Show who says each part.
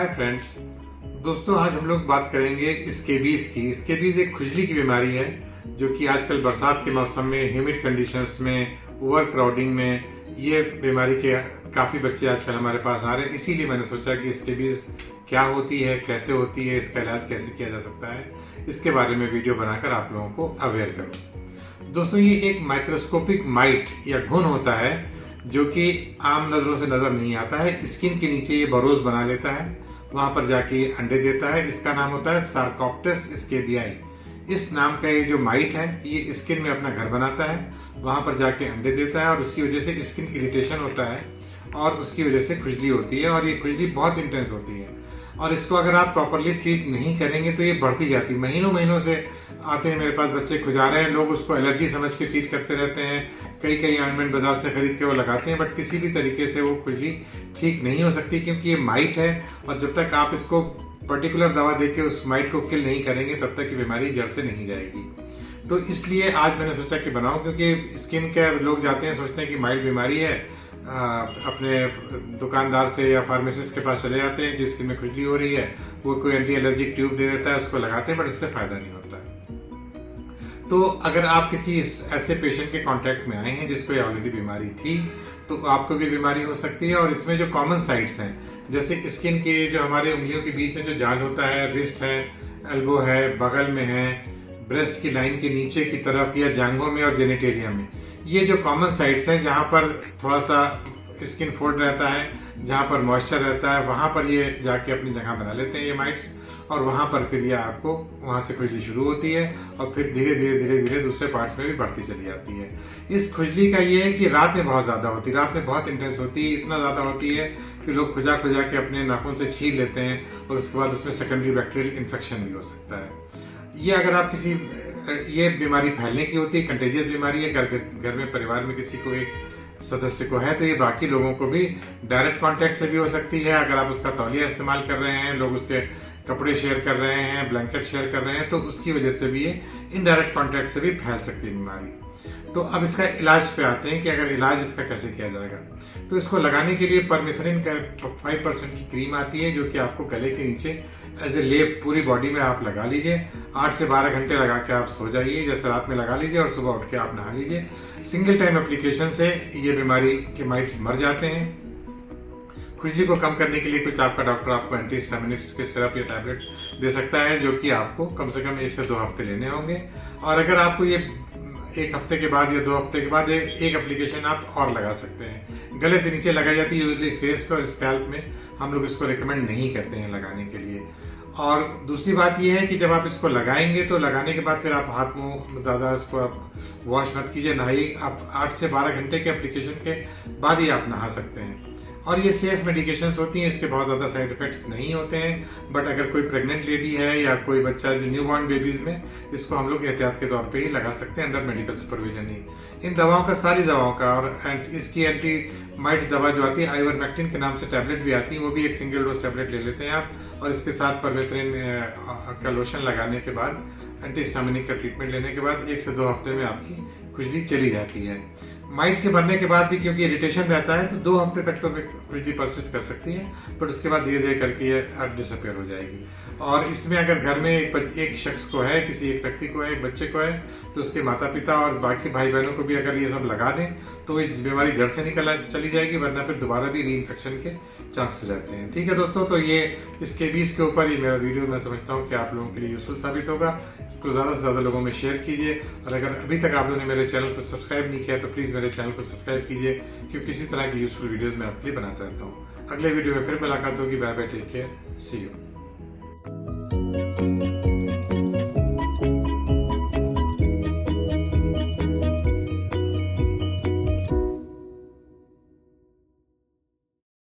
Speaker 1: Hi friends. दोस्तों, आज हम लोग बात करेंगे स्केबीज की। स्केबीज एक खुजली की बीमारी है जो कि आजकल बरसात के मौसम में, ह्यूमिड कंडीशंस में, ओवर क्राउडिंग में ये बीमारी के काफ़ी बच्चे आजकल हमारे पास आ रहे हैं। इसीलिए मैंने सोचा कि स्केबीज क्या होती है, कैसे होती है, इसका इलाज कैसे किया जा सकता है, इसके बारे में वीडियो बनाकर आप लोगों को अवेयर करूँ। दोस्तों, ये एक माइक्रोस्कोपिक माइट या घुन होता है जो कि आम नज़रों से नज़र नहीं आता है। स्किन के नीचे ये बरोज बना लेता है, वहाँ पर जाके अंडे देता है। इसका नाम होता है सार्कोप्टेस स्केबियाई। इस नाम का ये जो माइट है ये स्किन में अपना घर बनाता है, वहाँ पर जाके अंडे देता है और उसकी वजह से स्किन इरिटेशन होता है और उसकी वजह से खुजली होती है और ये खुजली बहुत इंटेंस होती है। और इसको अगर आप प्रॉपरली ट्रीट नहीं करेंगे तो ये बढ़ती जाती है। महीनों महीनों से आते हैं मेरे पास बच्चे खुजा रहे हैं, लोग उसको एलर्जी समझ के ट्रीट करते रहते हैं। कई ऑइंटमेंट बाजार से खरीद के वो लगाते हैं, बट किसी भी तरीके से वो खुजली ठीक नहीं हो सकती क्योंकि ये माइट है और जब तक आप इसको पर्टिकुलर दवा देके उस माइट को किल नहीं करेंगे तब तक ये बीमारी जड़ से नहीं जाएगी। तो इसलिए आज मैंने सोचा कि बनाऊं, क्योंकि स्किन के लोग जाते हैं, सोचते हैं कि माइल्ड बीमारी है, अपने दुकानदार से या फार्मासिस्ट के पास चले जाते हैं कि स्किन में खुजली हो रही है, वो कोई एंटी एलर्जिक ट्यूब दे देता है, उसको लगाते हैं, बट इससे फायदा नहीं होता है। तो अगर आप किसी ऐसे पेशेंट के कांटेक्ट में आए हैं जिसको ऑलरेडी बीमारी थी तो आपको भी बीमारी हो सकती है। और इसमें जो कॉमन साइट्स हैं, जैसे स्किन के जो हमारे उंगलियों के बीच में जो जाल होता है, रिस्ट है, एल्बो है, बगल में है, ब्रेस्ट की लाइन के नीचे की तरफ या जांघों में और जेनिटेलिया में, ये जो कॉमन साइट्स हैं जहाँ पर थोड़ा सा स्किन फोल्ड रहता है, जहाँ पर मॉइस्चर रहता है, वहाँ पर ये जाके अपनी जगह बना लेते हैं ये माइट्स और वहाँ पर फिर ये आपको वहाँ से खुजली शुरू होती है और फिर धीरे धीरे दूसरे पार्ट्स में भी बढ़ती चली जाती है। इस खुजली का ये है कि रात में बहुत ज़्यादा होती है, रात में बहुत इंटेंस होती है, इतना ज़्यादा होती है कि लोग खुजा के अपने नाखून से छील लेते हैं और उसके बाद उसमें सेकेंडरी बैक्टीरियल इन्फेक्शन भी हो सकता है। ये अगर आप किसी ये बीमारी फैलने की होती है, कंटेजियस बीमारी है, घर में परिवार में किसी को एक सदस्य को है तो ये बाकी लोगों को भी डायरेक्ट कांटेक्ट से भी हो सकती है। अगर आप उसका तौलिया इस्तेमाल कर रहे हैं, लोग उसके कपड़े शेयर कर रहे हैं, ब्लैंकेट शेयर कर रहे हैं, तो उसकी वजह से भी ये इनडायरेक्ट कांटेक्ट से भी फैल सकती है बीमारी। तो अब इसका इलाज पे आते हैं कि अगर इलाज इसका कैसे किया जाएगा। तो इसको लगाने के लिए परमेथरिन का 5% की क्रीम आती है जो कि आपको गले के नीचे एज ए लेप पूरी बॉडी में आप लगा लीजिए। 8 से 12 घंटे लगा के आप सो जाइए, जैसे रात में लगा लीजिए और सुबह उठ के आप नहा लीजिए। सिंगल टाइम एप्लीकेशन से ये बीमारी के माइट्स मर जाते हैं। खुजली को कम करने के लिए कुछ आपका डॉक्टर आपको एंटी हिस्टामिनिक्स के सिरप या टैबलेट दे सकता है जो कि आपको कम से कम 1 से 2 हफ्ते लेने होंगे। और अगर आपको ये 1 हफ्ते के बाद या 2 हफ्ते के बाद एक एप्लीकेशन आप और लगा सकते हैं। गले से नीचे लगाई जाती है यूजली, फेस पे और स्कैल्प में हम लोग इसको रिकमेंड नहीं करते हैं लगाने के लिए। और दूसरी बात यह है कि जब आप इसको लगाएंगे तो लगाने के बाद फिर आप हाथ मुंह ज़्यादा इसको आप वॉश मत कीजिए, नहाइए। आप 8 से 12 घंटे के एप्लीकेशन के बाद ही आप नहा सकते हैं। और ये सेफ मेडिकेशंस होती हैं, इसके बहुत ज़्यादा साइड इफेक्ट्स नहीं होते हैं। बट अगर कोई प्रेग्नेंट लेडी है या कोई बच्चा जो न्यू बॉर्न बेबीज़ में, इसको हम लोग एहतियात के तौर पे ही लगा सकते हैं अंडर मेडिकल सुपरविजन ही। इन दवाओं का, सारी दवाओं का, और इसकी एंटी माइट्स दवा जो आती है आइवरमेक्टिन के नाम से टैबलेट भी आती है, वो भी एक सिंगल डोज टैबलेट ले लेते हैं आप। और इसके साथ परमेथरिन का लोशन लगाने के बाद, एंटी हिस्टामिनिक का ट्रीटमेंट लेने के बाद 1 से 2 हफ्ते में आपकी खुजली चली जाती है। माइट के बनने के बाद भी क्योंकि इरिटेशन रहता है तो 2 हफ्ते तक तो खुजली परसिस्ट कर सकती है, बट उसके बाद धीरे धीरे करके ये डिसअपियर हो जाएगी। और इसमें अगर घर में एक शख्स को है, किसी एक व्यक्ति को है, एक बच्चे को है, तो उसके माता पिता और बाकी भाई बहनों को भी अगर ये सब लगा दें तो ये बीमारी जड़ से चली जाएगी, वरना फिर दोबारा भी री इन्फेक्शन के चांसेस रहते हैं। ठीक है दोस्तों, तो ये स्केबीज के ऊपर ये मेरा वीडियो मैं समझता हूँ कि आप लोगों के लिए यूजफुल साबित होगा। इसको ज़्यादा से ज़्यादा लोगों में शेयर कीजिए और अगर अभी तक आप लोगों ने मेरे चैनल को सब्सक्राइब नहीं किया तो प्लीज़ मेरे चैनल को सब्सक्राइब कीजिए, क्योंकि इसी तरह की यूजफुल वीडियोज़ मैं आपके लिए बनाता रहता हूँ। अगले वीडियो में फिर मुलाकात होगी। Bye bye, take care, see you.